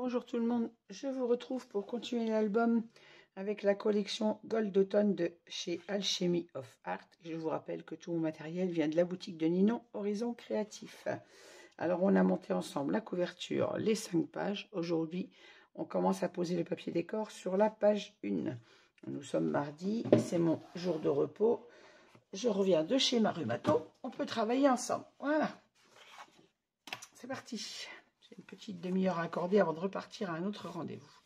Bonjour tout le monde, je vous retrouve pour continuer l'album avec la collection Gold d'automne de chez Alchemy of Art. Je vous rappelle que tout mon matériel vient de la boutique de Ninon Horizon Créatif. Alors on a monté ensemble la couverture, les 5 pages. Aujourd'hui, on commence à poser le papier décor sur la page 1. Nous sommes mardi, c'est mon jour de repos. Je reviens de chez Marumato, on peut travailler ensemble. Voilà, c'est parti. J'ai une petite demi-heure à accorder avant de repartir à un autre rendez-vous.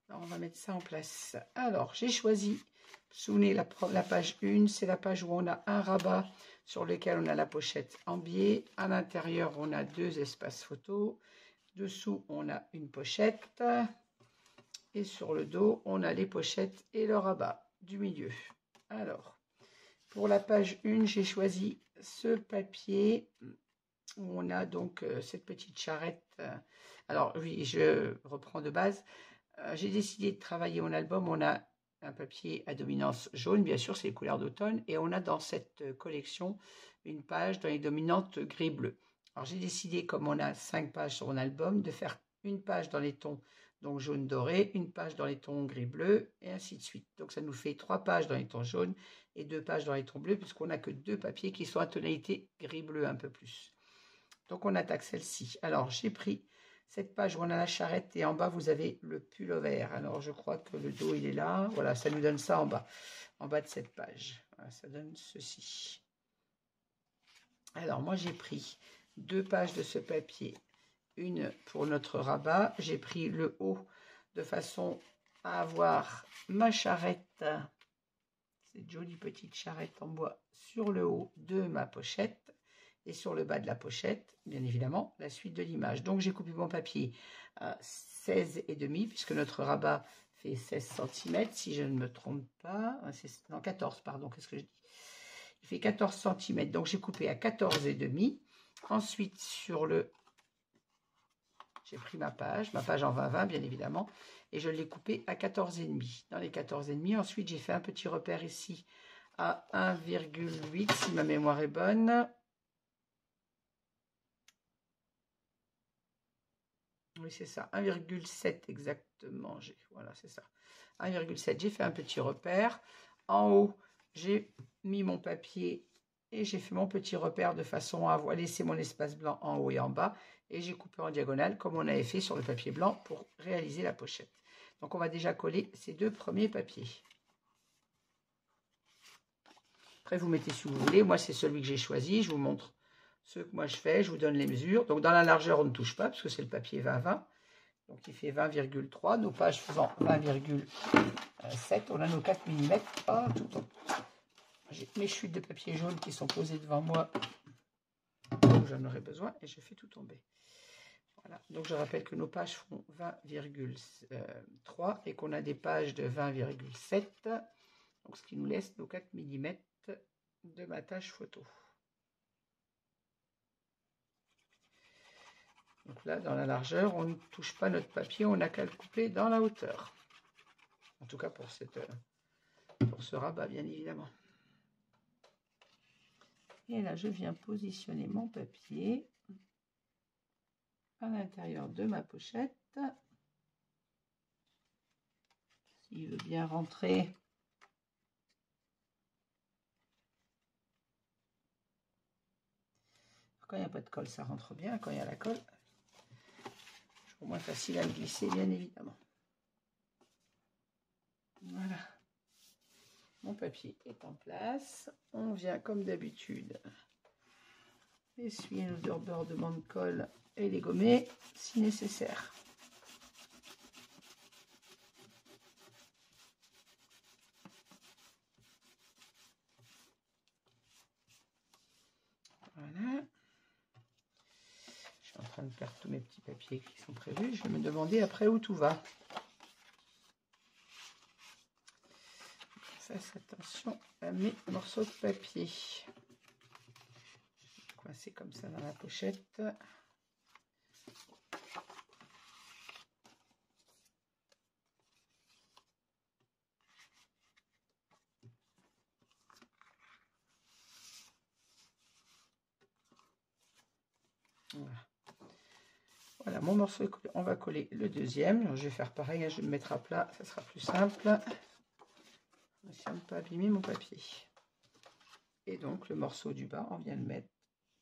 Alors, on va mettre ça en place. Alors, j'ai choisi, vous vous souvenez, la page 1, c'est la page où on a un rabat sur lequel on a la pochette en biais. À l'intérieur, on a 2 espaces photos. Dessous, on a une pochette. Et sur le dos, on a les pochettes et le rabat du milieu. Alors, pour la page 1, j'ai choisi ce papier où on a donc cette petite charrette. Alors oui, je reprends de base. J'ai décidé de travailler mon album. On a un papier à dominance jaune, bien sûr, c'est les couleurs d'automne. Et on a dans cette collection une page dans les dominantes gris-bleu. Alors j'ai décidé, comme on a 5 pages sur mon album, de faire une page dans les tons donc jaune doré, une page dans les tons gris-bleu, et ainsi de suite. Donc ça nous fait 3 pages dans les tons jaunes et 2 pages dans les tons bleus, puisqu'on n'a que 2 papiers qui sont à tonalité gris-bleu un peu plus. Donc on attaque celle-ci. Alors j'ai pris cette page où on a la charrette et en bas vous avez le pullover. Alors je crois que le dos il est là. Voilà, ça nous donne ça en bas de cette page. Voilà, ça donne ceci. Alors moi j'ai pris 2 pages de ce papier, une pour notre rabat. J'ai pris le haut de façon à avoir ma charrette, cette jolie petite charrette en bois sur le haut de ma pochette. Et sur le bas de la pochette, bien évidemment, la suite de l'image. Donc, j'ai coupé mon papier à 16,5, puisque notre rabat fait 16 cm, si je ne me trompe pas. Non, 14, pardon, qu'est-ce que je dis? Il fait 14 cm, donc j'ai coupé à 14,5. Ensuite, j'ai pris ma page en 20-20, bien évidemment, et je l'ai coupé à 14,5. Dans les 14,5, ensuite, j'ai fait un petit repère ici à 1,8, si ma mémoire est bonne. Oui, c'est ça, 1,7 exactement. Voilà, c'est ça. 1,7. J'ai fait un petit repère. En haut, j'ai mis mon papier et j'ai fait mon petit repère de façon à laisser mon espace blanc en haut et en bas. Et j'ai coupé en diagonale comme on avait fait sur le papier blanc pour réaliser la pochette. Donc, on va déjà coller ces 2 premiers papiers. Après, vous mettez si vous voulez. Moi, c'est celui que j'ai choisi. Je vous montre ce que moi je fais. Je vous donne les mesures. Donc, dans la largeur, on ne touche pas parce que c'est le papier 20-20. Donc, il fait 20,3. Nos pages faisant 20,7. On a nos 4 mm. Ah, tout en... J'ai mes chutes de papier jaune qui sont posées devant moi. Donc, j'en aurai besoin et je fais tout tomber. Voilà. Donc, je rappelle que nos pages font 20,3 et qu'on a des pages de 20,7. Donc, ce qui nous laisse nos 4 mm de ma tâche photo. Donc là, dans la largeur, on ne touche pas notre papier, on n'a qu'à le couper dans la hauteur. En tout cas, pour ce rabat, bien évidemment. Et là, je viens positionner mon papier à l'intérieur de ma pochette. S'il veut bien rentrer. Quand il n'y a pas de colle, ça rentre bien. Quand il y a la colle, c'est au moins facile à le glisser, bien évidemment. Voilà. Mon papier est en place. On vient, comme d'habitude, essuyer nos débordements de colle et les gommer si nécessaire. Voilà. Je suis en train de perdre tous mes petits papiers qui sont prévus. Je vais me demander après où tout va. Fasse attention à mes morceaux de papier. Coincé comme ça dans la pochette. Voilà, mon morceau est collé. On va coller le deuxième. Alors, je vais faire pareil, hein, je vais me mettre à plat, ça sera plus simple. Essayons de ne pas abîmer mon papier. Et donc, le morceau du bas, on vient le mettre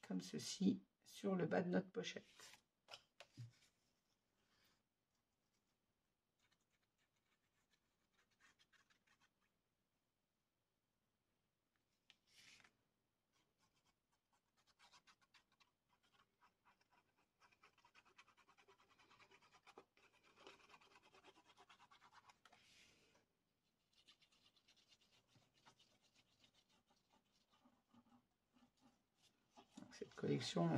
comme ceci sur le bas de notre pochette. Cette collection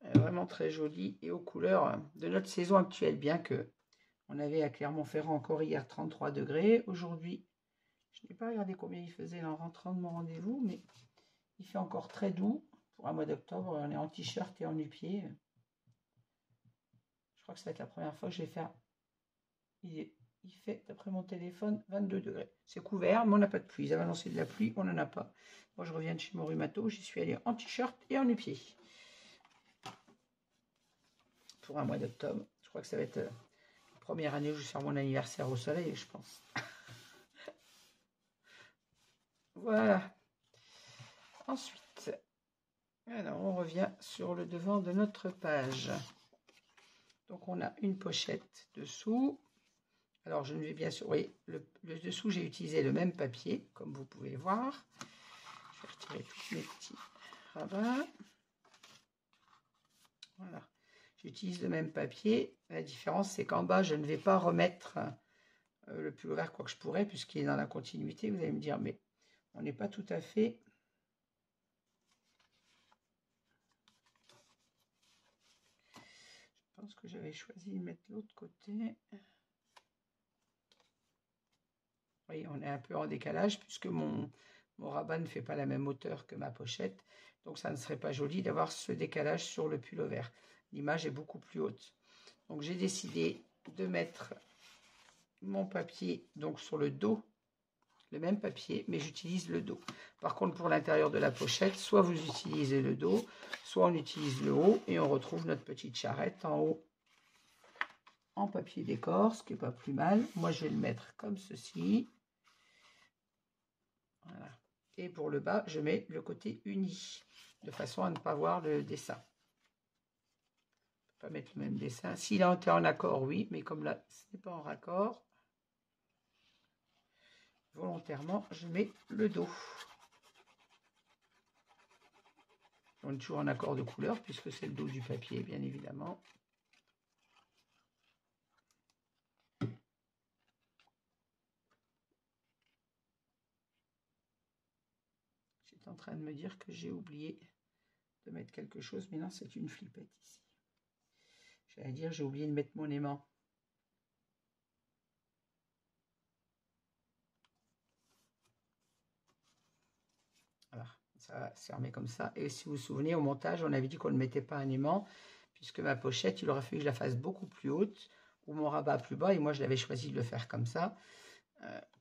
est vraiment très jolie et aux couleurs de notre saison actuelle, bien que on avait à Clermont-Ferrand encore hier 33 degrés. Aujourd'hui, je n'ai pas regardé combien il faisait en rentrant de mon rendez-vous, mais il fait encore très doux. Pour un mois d'octobre, on est en t-shirt et en nu-pied. Je crois que ça va être la première fois que je vais faire. Il fait, d'après mon téléphone, 22 degrés. C'est couvert, mais on n'a pas de pluie. Ils avaient annoncé de la pluie, on n'en a pas. Moi, je reviens de chez mon rhumato, j'y suis allée en t-shirt et en nu-pied. Pour un mois d'octobre. Je crois que ça va être la première année où je vais faire mon anniversaire au soleil, je pense. Voilà. Ensuite, alors on revient sur le devant de notre page. Donc on a une pochette dessous. Alors je ne vais bien sûr, oui, le dessous j'ai utilisé le même papier, comme vous pouvez voir. Je vais retirer tous mes petits rabats. Voilà, j'utilise le même papier. La différence c'est qu'en bas je ne vais pas remettre le pull vert, quoi que je pourrais, puisqu'il est dans la continuité. Vous allez me dire, mais on n'est pas tout à fait. Je pense que j'avais choisi de mettre l'autre côté. Oui, on est un peu en décalage puisque mon rabat ne fait pas la même hauteur que ma pochette. Donc ça ne serait pas joli d'avoir ce décalage sur le pull vert. L'image est beaucoup plus haute. Donc j'ai décidé de mettre mon papier donc sur le dos, le même papier, mais j'utilise le dos. Par contre, pour l'intérieur de la pochette, soit vous utilisez le dos, soit on utilise le haut et on retrouve notre petite charrette en haut en papier décor, ce qui n'est pas plus mal. Moi, je vais le mettre comme ceci. Voilà. Et pour le bas, je mets le côté uni, de façon à ne pas voir le dessin. Je ne peux pas mettre le même dessin. S'il a été en accord, oui, mais comme là, ce n'est pas en raccord, volontairement, je mets le dos. On est toujours en accord de couleur, puisque c'est le dos du papier, bien évidemment. J'étais en train de me dire que j'ai oublié de mettre quelque chose, mais non, c'est une flippette ici. J'allais dire, j'ai oublié de mettre mon aimant. Voilà, ça se remet comme ça. Et si vous vous souvenez, au montage, on avait dit qu'on ne mettait pas un aimant, puisque ma pochette, il aurait fallu que je la fasse beaucoup plus haute, ou mon rabat plus bas, et moi je l'avais choisi de le faire comme ça.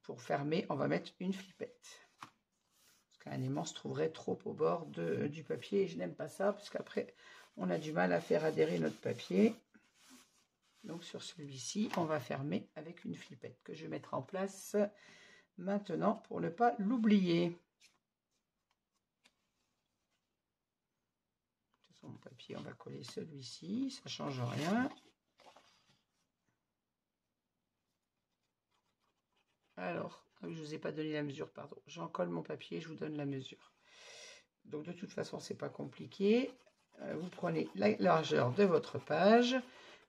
Pour fermer, on va mettre une flippette. Parce qu'un aimant se trouverait trop au bord du papier, et je n'aime pas ça, parce qu'après, on a du mal à faire adhérer notre papier. Donc sur celui-ci, on va fermer avec une flippette, que je vais mettre en place maintenant, pour ne pas l'oublier. Mon papier, on va coller celui-ci, ça change rien. Alors, je ne vous ai pas donné la mesure, pardon. J'en colle mon papier, je vous donne la mesure. Donc de toute façon, c'est pas compliqué. Vous prenez la largeur de votre page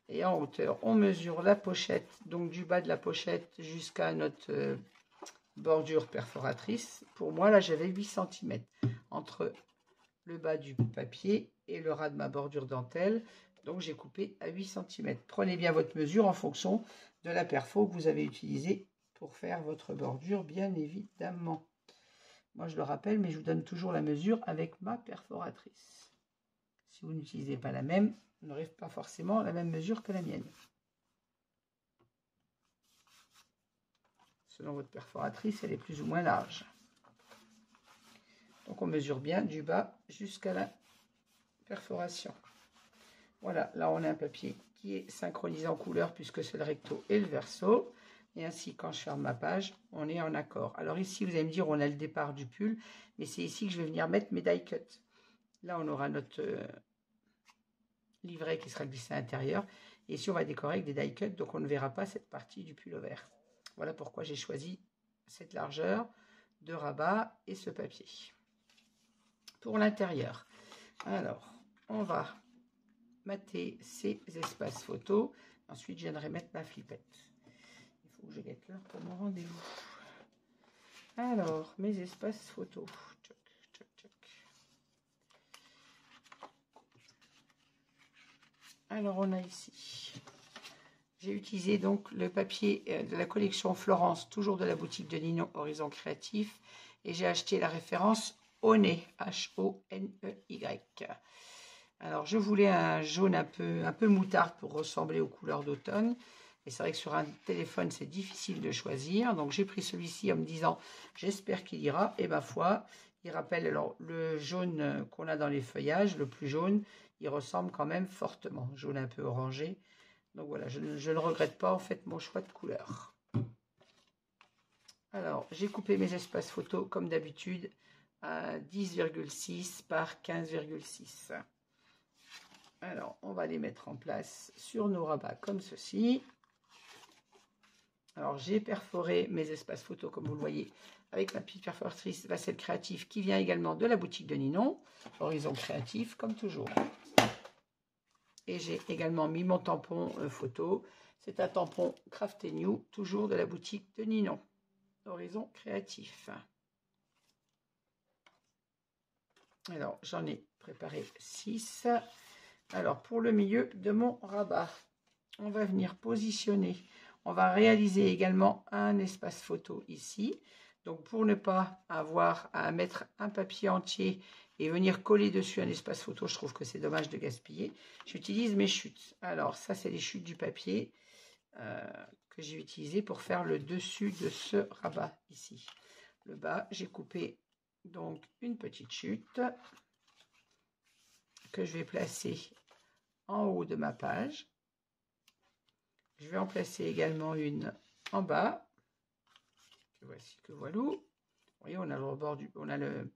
et en hauteur, on mesure la pochette, donc du bas de la pochette jusqu'à notre bordure perforatrice. Pour moi, là, j'avais 8 cm entre le bas du papier et le ras de ma bordure dentelle. Donc j'ai coupé à 8 cm. Prenez bien votre mesure en fonction de la perfo que vous avez utilisée pour faire votre bordure, bien évidemment. Moi je le rappelle, mais je vous donne toujours la mesure avec ma perforatrice. Si vous n'utilisez pas la même, vous n'aurez pas forcément la même mesure que la mienne. Selon votre perforatrice, elle est plus ou moins large. Donc on mesure bien du bas jusqu'à la perforation. Voilà, là on a un papier qui est synchronisé en couleur puisque c'est le recto et le verso. Et ainsi, quand je ferme ma page, on est en accord. Alors ici, vous allez me dire, on a le départ du pull, mais c'est ici que je vais venir mettre mes die cuts. Là, on aura notre livret qui sera glissé à l'intérieur. Et ici, on va décorer avec des die cuts, donc on ne verra pas cette partie du pull vert. Voilà pourquoi j'ai choisi cette largeur de rabat et ce papier. Pour l'intérieur, alors, on va mater ces espaces photos. Ensuite, je viendrai mettre ma flippette. Il faut que je guette l'heure pour mon rendez-vous. Alors, mes espaces photos. Tchoc, tchoc, tchoc. Alors, on a ici. J'ai utilisé donc le papier de la collection Florence, toujours de la boutique de Ninon Horizon Créatif. Et j'ai acheté la référence Honey, H-O-N-E-Y. Alors, je voulais un jaune un peu moutarde pour ressembler aux couleurs d'automne. Et c'est vrai que sur un téléphone, c'est difficile de choisir. Donc, j'ai pris celui-ci en me disant, j'espère qu'il ira. Et ma foi, il rappelle alors, le jaune qu'on a dans les feuillages, le plus jaune, il ressemble quand même fortement. Jaune un peu orangé. Donc voilà, je ne regrette pas en fait mon choix de couleur. Alors, j'ai coupé mes espaces photos comme d'habitude à 10,6 par 15,6. Alors, on va les mettre en place sur nos rabats comme ceci. Alors, j'ai perforé mes espaces photos, comme vous le voyez, avec ma petite perforatrice Vasselle Créative qui vient également de la boutique de Ninon, Horizon Créatif, comme toujours. Et j'ai également mis mon tampon photo. C'est un tampon Craft & New, toujours de la boutique de Ninon, Horizon Créatif. Alors, j'en ai préparé 6. Alors, pour le milieu de mon rabat, on va venir positionner. On va réaliser également un espace photo ici. Donc, pour ne pas avoir à mettre un papier entier et venir coller dessus un espace photo, je trouve que c'est dommage de gaspiller. J'utilise mes chutes. Alors, ça, c'est les chutes du papier que j'ai utilisé pour faire le dessus de ce rabat ici. Le bas, j'ai coupé donc une petite chute que je vais placer en haut de ma page. Je vais en placer également une en bas. Que voici, que voilà. Vous voyez, on a le rebord on a le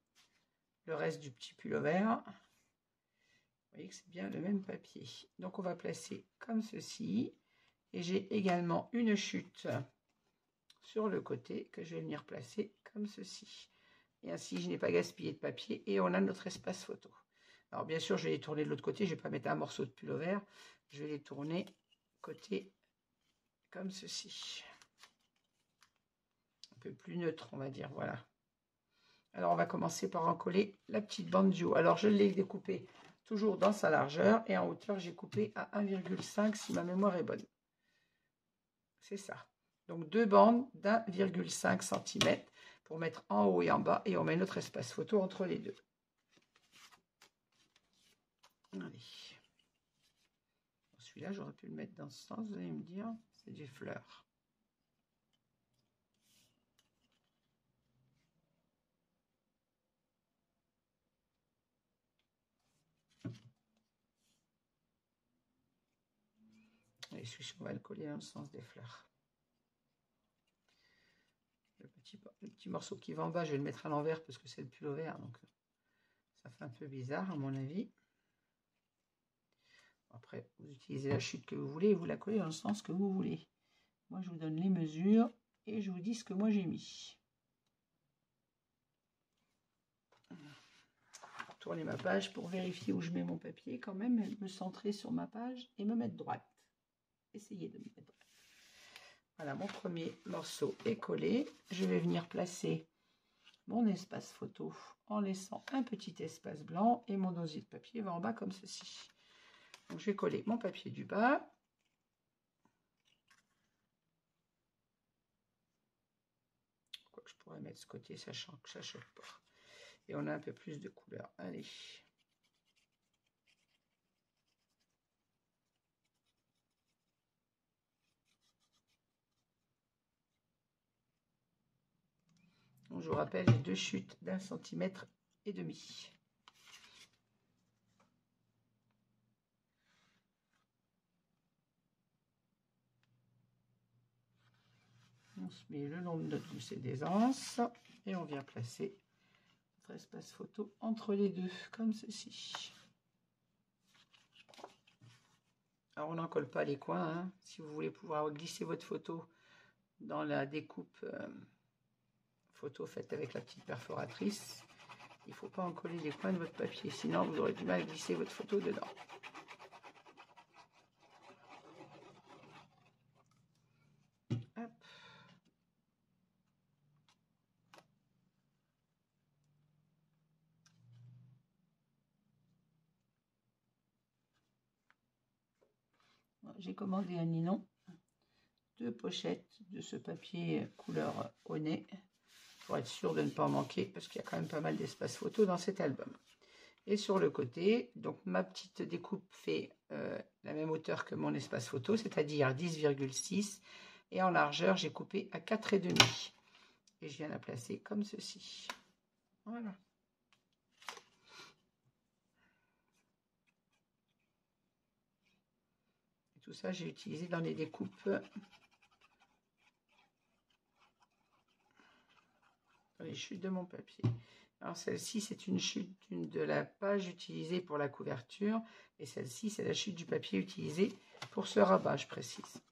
reste du petit pull vert. Vous voyez que c'est bien le même papier. Donc on va placer comme ceci. Et j'ai également une chute sur le côté que je vais venir placer comme ceci. Et ainsi, je n'ai pas gaspillé de papier et on a notre espace photo. Alors bien sûr, je vais les tourner de l'autre côté. Je ne vais pas mettre un morceau de pull vert. Je vais les tourner côté comme ceci. Un peu plus neutre, on va dire. Voilà. Alors, on va commencer par en coller la petite bande du haut. Alors, je l'ai découpé toujours dans sa largeur et en hauteur, j'ai coupé à 1,5 si ma mémoire est bonne. C'est ça. Donc, deux bandes d'1,5 cm pour mettre en haut et en bas et on met notre espace photo entre les deux. Allez. Celui-là, j'aurais pu le mettre dans ce sens, vous allez me dire, c'est des fleurs. Et celui-ci, on va le coller dans le sens des fleurs. Le petit morceau qui va en bas, je vais le mettre à l'envers parce que c'est le pull vert, donc ça fait un peu bizarre à mon avis. Après, vous utilisez la chute que vous voulez et vous la collez dans le sens que vous voulez. Moi, je vous donne les mesures et je vous dis ce que moi j'ai mis. Tourner ma page pour vérifier où je mets mon papier quand même, me centrer sur ma page et me mettre droite. Essayez de me mettre droite. Voilà, mon premier morceau est collé. Je vais venir placer mon espace photo en laissant un petit espace blanc et mon dossier de papier va en bas comme ceci. Donc, je vais coller mon papier du bas. Quoi que je pourrais mettre ce côté, sachant que ça ne choque pas. Et on a un peu plus de couleur. Allez. Donc, je vous rappelle les deux chutes d'1,5 cm. On se met le long de notre gousset d'aisance et on vient placer notre espace photo entre les deux, comme ceci. Alors on n'en colle pas les coins, hein. Si vous voulez pouvoir glisser votre photo dans la découpe photo faite avec la petite perforatrice, il ne faut pas en coller les coins de votre papier, sinon vous aurez du mal à glisser votre photo dedans. Hop. J'ai commandé à Ninon 2 pochettes de ce papier couleur au nez pour être sûr de ne pas en manquer parce qu'il y a quand même pas mal d'espace photo dans cet album. Et sur le côté, donc ma petite découpe fait la même hauteur que mon espace photo, c'est-à-dire 10,6, et en largeur j'ai coupé à 4,5 et je viens la placer comme ceci. Voilà. Et tout ça j'ai utilisé dans les découpes les chutes de mon papier. Alors celle-ci, c'est une chute de la page utilisée pour la couverture, et celle-ci, c'est la chute du papier utilisé pour ce rabat, je précise.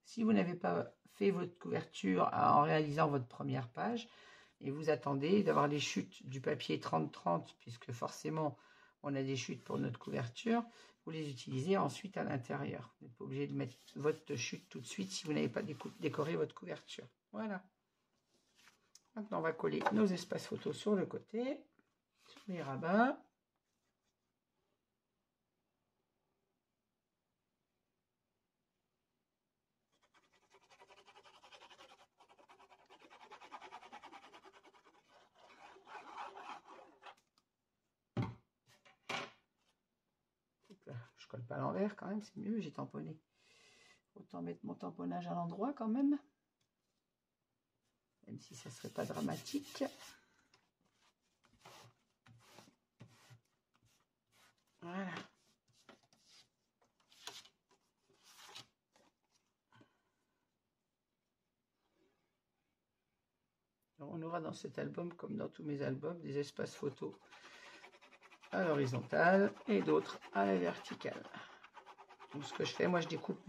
Si vous n'avez pas fait votre couverture en réalisant votre première page, et vous attendez d'avoir les chutes du papier 30-30, puisque forcément, on a des chutes pour notre couverture, vous les utilisez ensuite à l'intérieur. Vous n'êtes pas obligé de mettre votre chute tout de suite si vous n'avez pas décoré votre couverture. Voilà. Maintenant, on va coller nos espaces photos sur le côté, sur les rabats. Je colle pas à l'envers quand même, c'est mieux, j'ai tamponné. Autant mettre mon tamponnage à l'endroit quand même. Même si ça ne serait pas dramatique. Voilà. Alors on aura dans cet album, comme dans tous mes albums, des espaces photos à l'horizontale et d'autres à la verticale. Donc ce que je fais, moi je découpe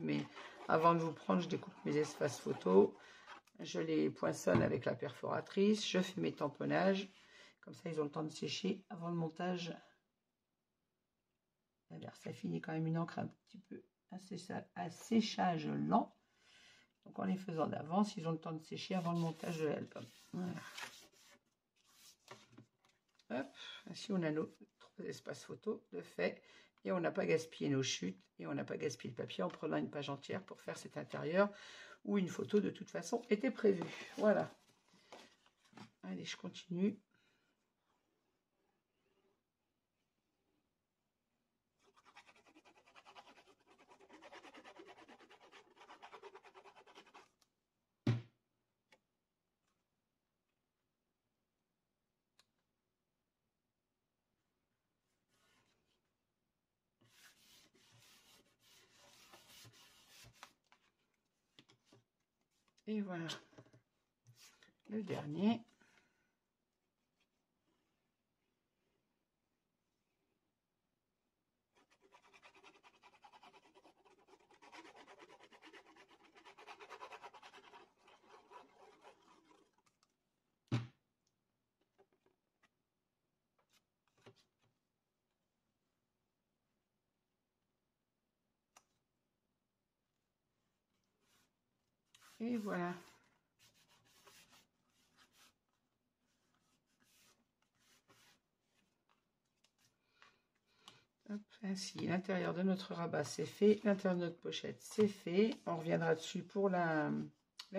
avant de vous prendre, je découpe mes espaces photos. Je les poinçonne avec la perforatrice, je fais mes tamponnages, comme ça ils ont le temps de sécher avant le montage. Alors ça finit quand même une encre un petit peu à séchage lent. Donc en les faisant d'avance, ils ont le temps de sécher avant le montage de l'album. Voilà. Hop, ainsi on a nos 3 espaces photos de fait, et on n'a pas gaspillé nos chutes, et on n'a pas gaspillé le papier en prenant une page entière pour faire cet intérieur où une photo de toute façon était prévue. Voilà. Allez, je continue. Et voilà. Le dernier. Et voilà. Hop, ainsi, l'intérieur de notre rabat c'est fait, l'intérieur de notre pochette c'est fait. On reviendra dessus pour la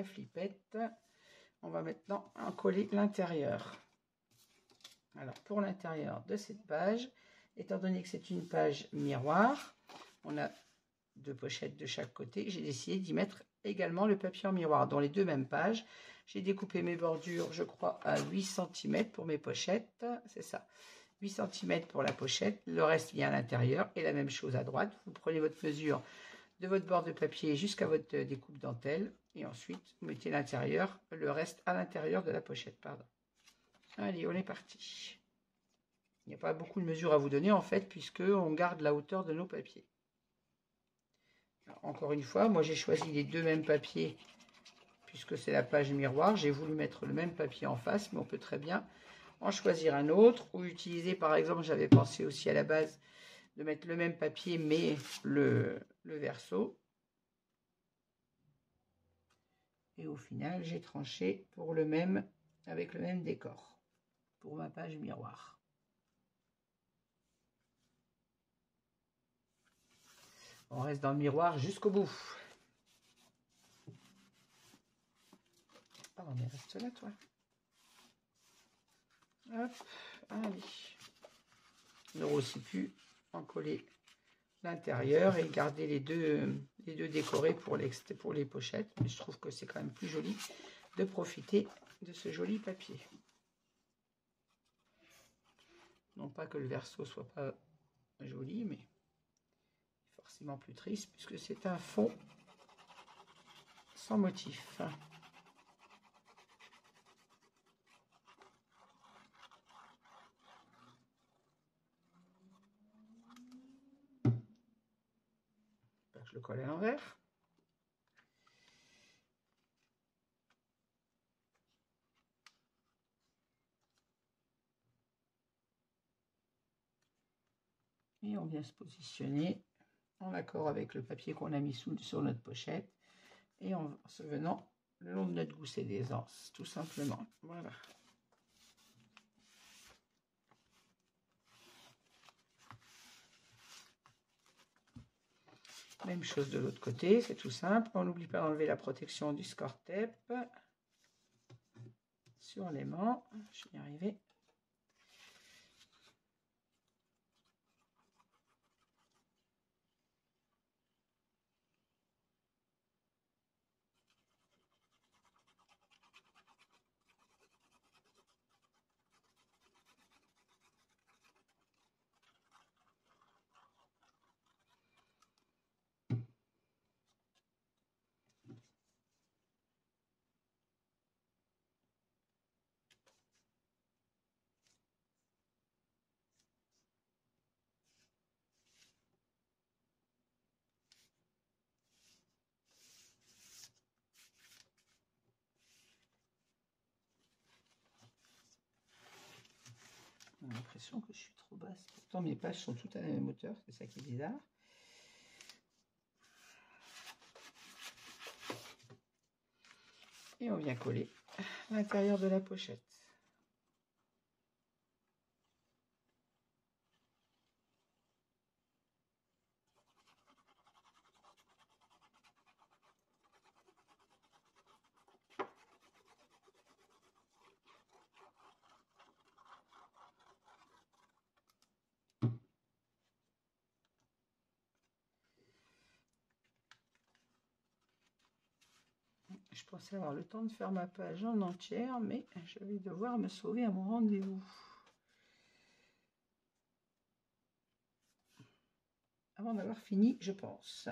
flippette. On va maintenant en coller l'intérieur. Alors pour l'intérieur de cette page, étant donné que c'est une page miroir, on a 2 pochettes de chaque côté, j'ai décidé d'y mettre également le papier en miroir dans les 2 mêmes pages. J'ai découpé mes bordures, je crois, à 8 cm pour mes pochettes, c'est ça, 8 cm pour la pochette, le reste vient à l'intérieur, et la même chose à droite. Vous prenez votre mesure de votre bord de papier jusqu'à votre découpe dentelle. Et ensuite, vous mettez l'intérieur, le reste à l'intérieur de la pochette. Pardon. Allez, on est parti. Il n'y a pas beaucoup de mesures à vous donner en fait, puisque on garde la hauteur de nos papiers. Alors, encore une fois, moi j'ai choisi les deux mêmes papiers, puisque c'est la page miroir. J'ai voulu mettre le même papier en face, mais on peut très bien en choisir un autre, ou utiliser par exemple, j'avais pensé aussi à la base de mettre le même papier, mais le verso. Et au final, j'ai tranché pour le même, avec le même décor, pour ma page miroir. On reste dans le miroir jusqu'au bout. Oh, mais reste là, toi. Hop, allez. On aura aussi pu en coller l'intérieur et garder les deux décorés pour les pochettes. Mais je trouve que c'est quand même plus joli de profiter de ce joli papier. Non pas que le verso soit pas joli, mais forcément plus triste puisque c'est un fond sans motif. Je le colle à l'envers. Et on vient se positionner en accord avec le papier qu'on a mis sur notre pochette et en se venant le long de notre gousset d'aisance, tout simplement. Voilà. Même chose de l'autre côté, c'est tout simple. On n'oublie pas d'enlever la protection du score tape sur l'aimant. Je vais y arriver. J'ai l'impression que je suis trop basse. Pourtant, mes pages sont toutes à la même hauteur. C'est ça qui est bizarre. Et on vient coller l'intérieur de la pochette. Je pensais avoir le temps de faire ma page en entière, mais je vais devoir me sauver à mon rendez-vous. Avant d'avoir fini, je pense.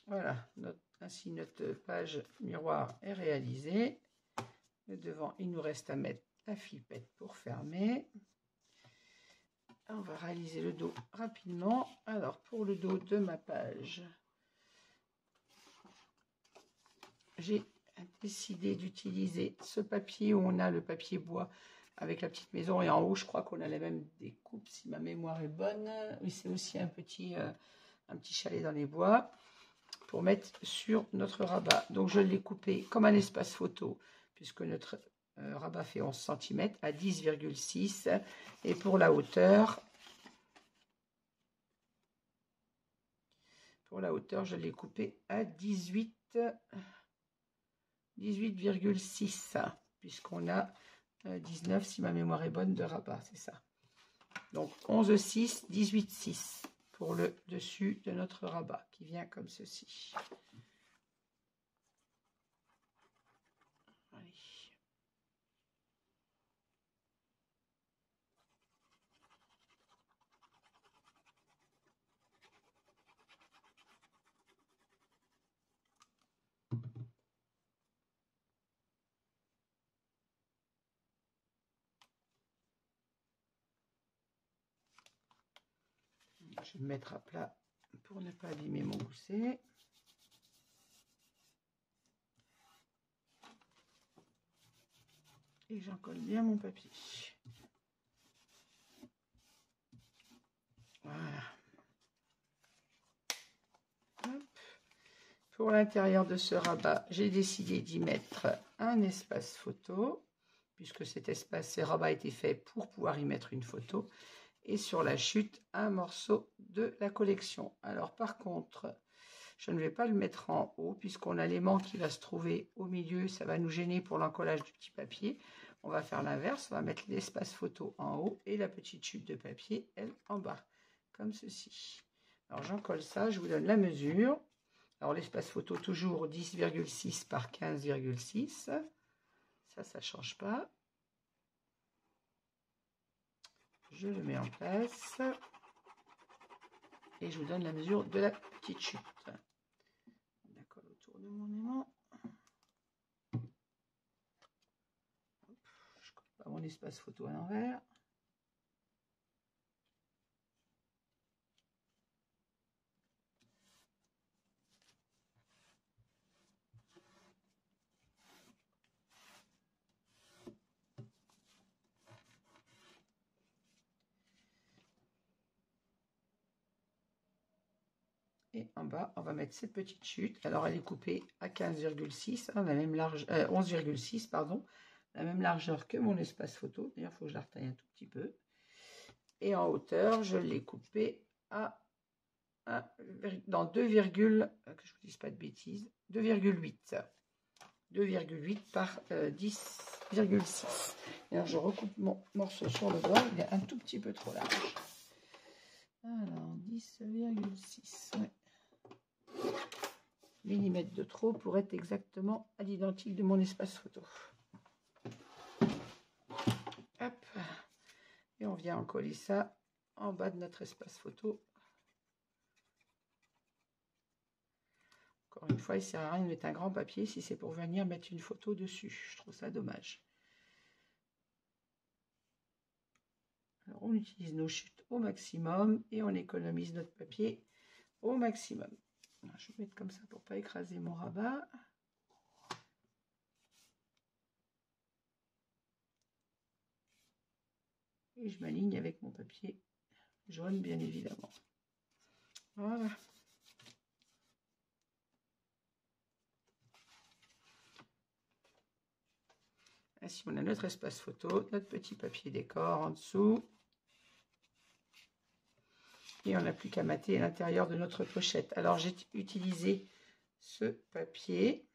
Voilà, ainsi notre page miroir est réalisée. Le devant, il nous reste à mettre la filipette pour fermer. On va réaliser le dos rapidement. Alors, pour le dos de ma page, j'ai décidé d'utiliser ce papier où on a le papier bois avec la petite maison. Et en haut, je crois qu'on a la même découpe, si ma mémoire est bonne. Oui, c'est aussi un petit chalet dans les bois pour mettre sur notre rabat. Donc, je l'ai coupé comme un espace photo, puisque notre rabat fait 11 cm à 10,6. Et pour la hauteur, je l'ai coupé à 18,6, puisqu'on a 19, si ma mémoire est bonne, de rabat, c'est ça. Donc 11,6, 18,6 pour le dessus de notre rabat, qui vient comme ceci. je vais me mettre à plat pour ne pas abîmer mon gousset. Et j'en colle bien mon papier. Voilà. Hop. Pour l'intérieur de ce rabat, j'ai décidé d'y mettre un espace photo, puisque ces rabats étaient faits pour pouvoir y mettre une photo. Et sur la chute, un morceau de la collection. Alors par contre, je ne vais pas le mettre en haut, puisqu'on a l'aimant qui va se trouver au milieu. Ça va nous gêner pour l'encollage du petit papier. On va faire l'inverse, on va mettre l'espace photo en haut et la petite chute de papier, elle, en bas, comme ceci. Alors j'encolle ça, je vous donne la mesure. Alors l'espace photo, toujours 10,6 par 15,6. Ça ne change pas. Je le mets en place. Et je vous donne la mesure de la petite chute. On la colle autour de mon aimant. Je colle pas mon espace photo à l'envers. Et en bas, on va mettre cette petite chute. Alors, elle est coupée à 15,6, hein, la même large, 11,6, pardon, la même largeur que mon espace photo. D'ailleurs, il faut que je la retaille un tout petit peu. Et en hauteur, je l'ai coupée à dans 2, que je vous dise pas de bêtises, 2,8. 2,8 par 10,6. Et alors, je recoupe mon morceau sur le bord. Il est un tout petit peu trop large. Alors, 10,6. Ouais. Millimètres de trop pour être exactement à l'identique de mon espace photo. Hop. Et on vient encoller ça en bas de notre espace photo. Encore une fois, il ne sert à rien de mettre un grand papier si c'est pour venir mettre une photo dessus. Je trouve ça dommage. Alors, on utilise nos chutes au maximum et on économise notre papier au maximum. Alors, je vais mettre comme ça pour ne pas écraser mon rabat. Et je m'aligne avec mon papier jaune, bien évidemment. Voilà. Ainsi, on a notre espace photo, notre petit papier décor en dessous. Et on n'a plus qu'à mater l'intérieur de notre pochette. Alors, j'ai utilisé ce papier.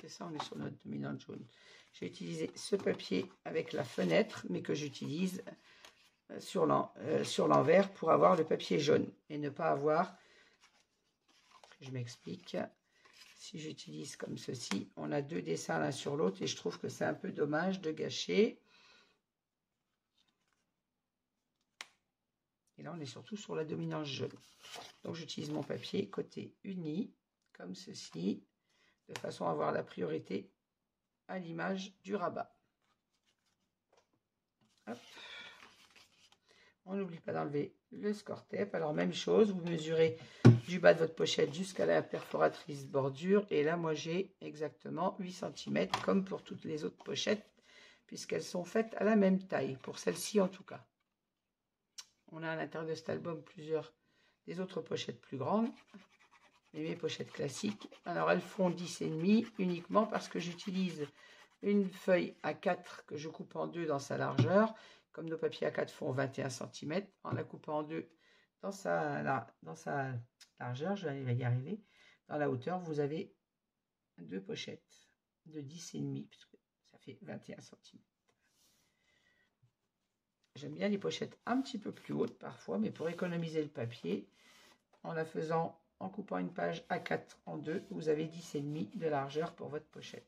C'est ça, on est sur notre dominante jaune. J'ai utilisé ce papier avec la fenêtre, mais que j'utilise sur l'envers pour avoir le papier jaune et ne pas avoir, je m'explique, si j'utilise comme ceci, on a deux dessins l'un sur l'autre et je trouve que c'est un peu dommage de gâcher. Et là, on est surtout sur la dominante jaune. Donc, j'utilise mon papier côté uni, comme ceci, de façon à avoir la priorité à l'image du rabat. Hop. On n'oublie pas d'enlever le score tape. Alors, même chose, vous mesurez du bas de votre pochette jusqu'à la perforatrice bordure. Et là, moi, j'ai exactement 8 cm, comme pour toutes les autres pochettes, puisqu'elles sont faites à la même taille, pour celle-ci en tout cas. On a à l'intérieur de cet album des autres pochettes plus grandes. Et mes pochettes classiques. Alors, elles font 10,5 uniquement parce que j'utilise une feuille A4 que je coupe en deux dans sa largeur. Comme nos papiers A4 font 21 cm, en la coupant en deux dans sa largeur, je vais y arriver. Dans la hauteur, vous avez deux pochettes de 10,5 puisque ça fait 21 cm. J'aime bien les pochettes un petit peu plus hautes parfois, mais pour économiser le papier, en la faisant, en coupant une page A4 en deux, vous avez 10,5 de largeur pour votre pochette.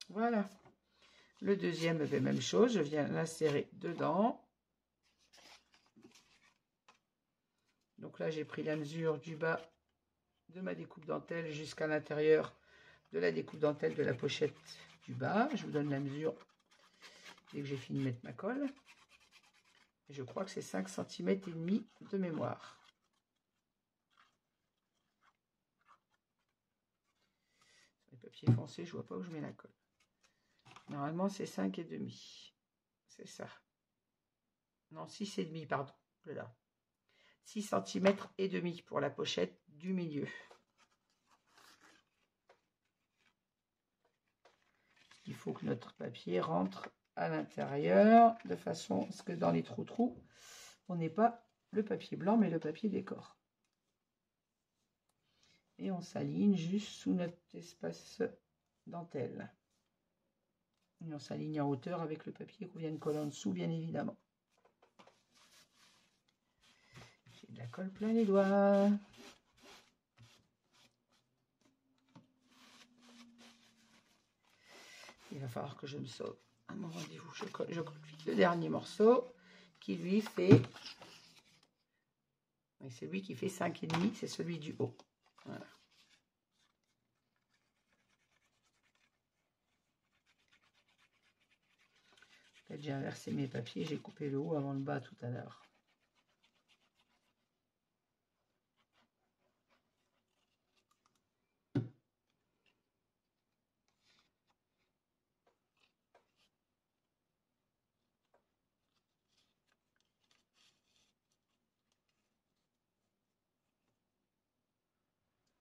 Voilà. Le deuxième, même chose, je viens l'insérer dedans. Donc là, j'ai pris la mesure du bas de ma découpe dentelle jusqu'à l'intérieur de la découpe dentelle de la pochette du bas. Je vous donne la mesure dès que j'ai fini de mettre ma colle. Et je crois que c'est 5 cm et demi de mémoire. Sur les papiers foncés, je vois pas où je mets la colle. Normalement, c'est 5 et demi. C'est ça. Non, 6 et demi, pardon. Là. 6 cm et demi pour la pochette du milieu. Il faut que notre papier rentre à l'intérieur de façon à ce que dans les trous, on n'ait pas le papier blanc, mais le papier décor. Et on s'aligne juste sous notre espace dentelle. Et on s'aligne en hauteur avec le papier qu'on vient de coller en dessous, bien évidemment. J'ai de la colle plein les doigts. Il va falloir que je me sauve à mon rendez-vous. Je colle vite le dernier morceau qui lui fait... C'est lui qui fait 5,5, c'est celui du haut. Voilà. J'ai inversé mes papiers, j'ai coupé le haut avant le bas tout à l'heure.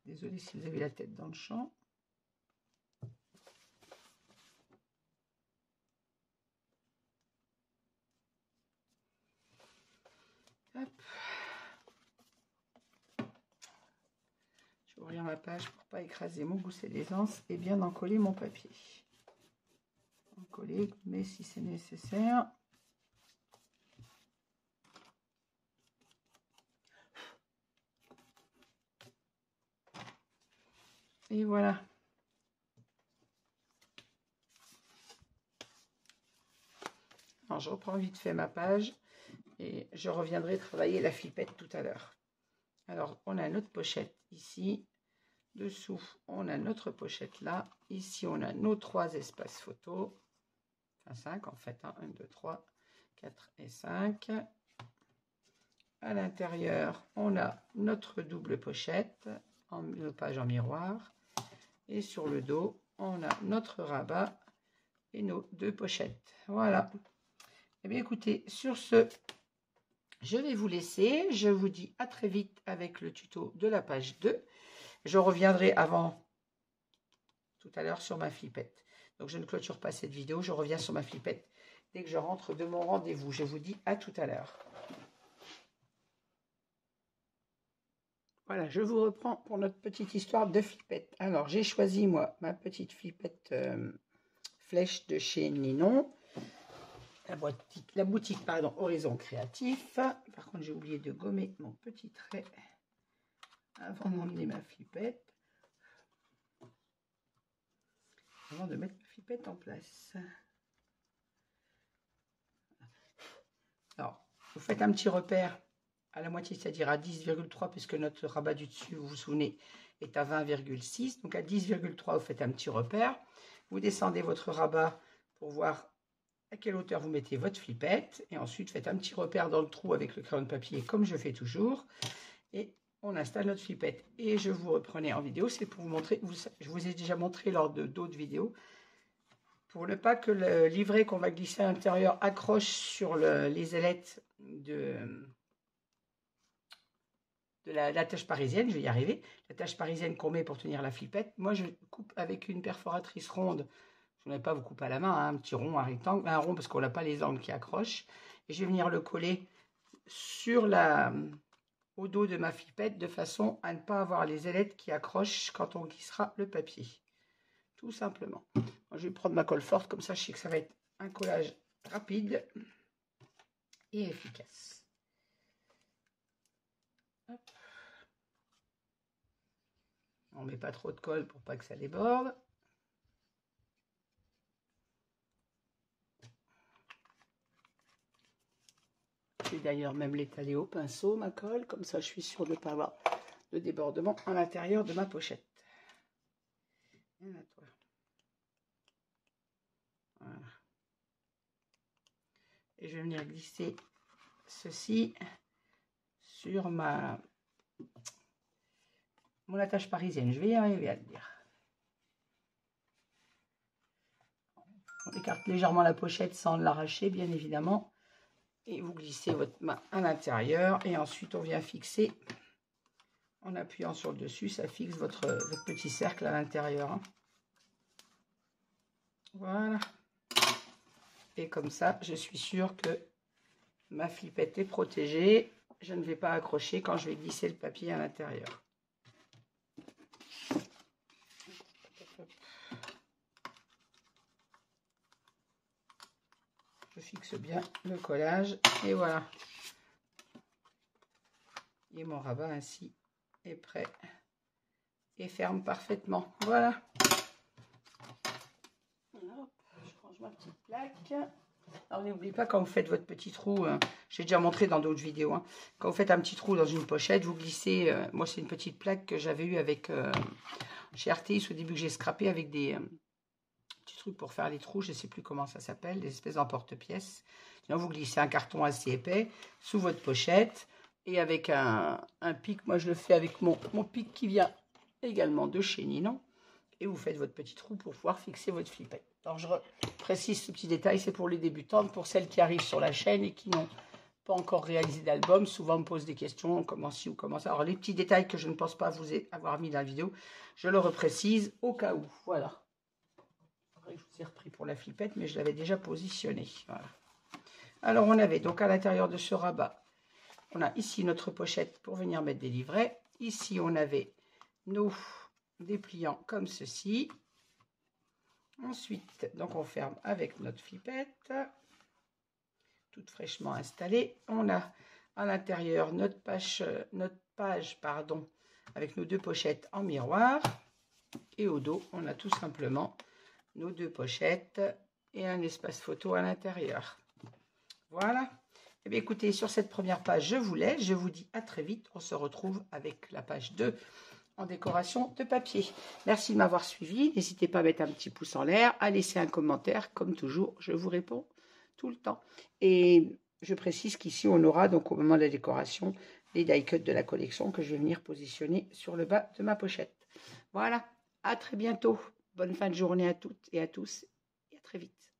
Désolée si vous avez la tête dans le champ. Hop. Je ouvrir ma page pour ne pas écraser mon gousset d'aisance et bien encoller mon papier. Encoller, mais si c'est nécessaire. Et voilà. Alors, je reprends vite fait ma page et je reviendrai travailler la flippette tout à l'heure. Alors, on a notre pochette ici. Dessous, on a notre pochette là. Ici, on a nos 3 espaces photos. Enfin, 5 en fait. 1, 2, 3, 4 et 5. À l'intérieur, on a notre double pochette, nos pages en miroir. Et sur le dos, on a notre rabat et nos 2 pochettes. Voilà. Eh bien, écoutez, sur ce, je vais vous laisser. Je vous dis à très vite avec le tuto de la page 2. Je reviendrai avant tout à l'heure sur ma flippette. Donc, je ne clôture pas cette vidéo. Je reviens sur ma flippette dès que je rentre de mon rendez-vous. Je vous dis à tout à l'heure. Voilà, je vous reprends pour notre petite histoire de flippette. Alors, j'ai choisi, moi, ma petite flippette flèche de chez Ninon. La boutique, pardon, Horizon Créatif. Par contre, j'ai oublié de gommer mon petit trait avant d'emmener ma flippette. Avant de mettre ma flippette en place. Alors, vous faites un petit repère à la moitié, c'est-à-dire à 10,3, puisque notre rabat du dessus, vous vous souvenez, est à 20,6. Donc à 10,3, vous faites un petit repère. Vous descendez votre rabat pour voir à quelle hauteur vous mettez votre flippette. Et ensuite, faites un petit repère dans le trou avec le crayon de papier, comme je fais toujours. Et on installe notre flippette. Et je vous reprenais en vidéo, c'est pour vous montrer, je vous ai déjà montré lors de d'autres vidéos, pour ne pas que le livret qu'on va glisser à l'intérieur accroche sur les ailettes de l'attache parisienne, je vais y arriver, l'attache parisienne qu'on met pour tenir la flippette. Moi, je coupe avec une perforatrice ronde. Je n'ai pas vous couper à la main, hein, un petit rond, un rectangle, un rond parce qu'on n'a pas les angles qui accrochent. Et je vais venir le coller sur au dos de ma flippette de façon à ne pas avoir les ailettes qui accrochent quand on glissera le papier. Tout simplement. Moi, je vais prendre ma colle forte, comme ça je sais que ça va être un collage rapide et efficace. Hop. On ne met pas trop de colle pour pas que ça déborde. Je vais d'ailleurs même l'étaler au pinceau, ma colle, comme ça je suis sûre de ne pas avoir de débordement à l'intérieur de ma pochette. Et à toi. Voilà. Et je vais venir glisser ceci sur mon attache parisienne. Je vais y arriver à le dire. On écarte légèrement la pochette sans l'arracher, bien évidemment. Et vous glissez votre main à l'intérieur. Et ensuite, on vient fixer, en appuyant sur le dessus, ça fixe votre petit cercle à l'intérieur. Hein. Voilà. Et comme ça, je suis sûre que ma flippette est protégée. Je ne vais pas accrocher quand je vais glisser le papier à l'intérieur. Je fixe bien le collage et voilà. Et mon rabat ainsi est prêt et ferme parfaitement. Voilà. Hop, je range ma petite plaque. Alors n'oubliez pas, quand vous faites votre petit trou, j'ai déjà montré dans d'autres vidéos, hein, quand vous faites un petit trou dans une pochette, vous glissez, moi c'est une petite plaque que j'avais eue avec chez RTX au début que j'ai scrappé avec des petits trucs pour faire les trous, je ne sais plus comment ça s'appelle, des espèces d'emporte-pièces. Sinon vous glissez un carton assez épais sous votre pochette et avec un pic, moi je le fais avec mon pic qui vient également de chez Ninon. Et vous faites votre petit trou pour pouvoir fixer votre flippette. Alors je précise ce petit détail, c'est pour les débutantes, pour celles qui arrivent sur la chaîne et qui n'ont pas encore réalisé d'album. Souvent on me pose des questions, comment ci ou comment ça. Alors les petits détails que je ne pense pas vous avoir mis dans la vidéo, je le reprécise au cas où. Voilà. Je vous ai repris pour la flippette, mais je l'avais déjà positionné. Voilà. Alors on avait donc à l'intérieur de ce rabat, on a ici notre pochette pour venir mettre des livrets. Ici on avait nos dépliants comme ceci. Ensuite, donc on ferme avec notre flippette, toute fraîchement installée. On a à l'intérieur notre page, avec nos deux pochettes en miroir. Et au dos, on a tout simplement nos deux pochettes et un espace photo à l'intérieur. Voilà. Et bien écoutez, sur cette première page, je vous laisse. Je vous dis à très vite. On se retrouve avec la page 2. En décoration de papier. Merci de m'avoir suivi. N'hésitez pas à mettre un petit pouce en l'air, à laisser un commentaire. Comme toujours, je vous réponds tout le temps. Et je précise qu'ici, on aura donc au moment de la décoration les die cuts de la collection que je vais venir positionner sur le bas de ma pochette. Voilà, à très bientôt. Bonne fin de journée à toutes et à tous et à très vite.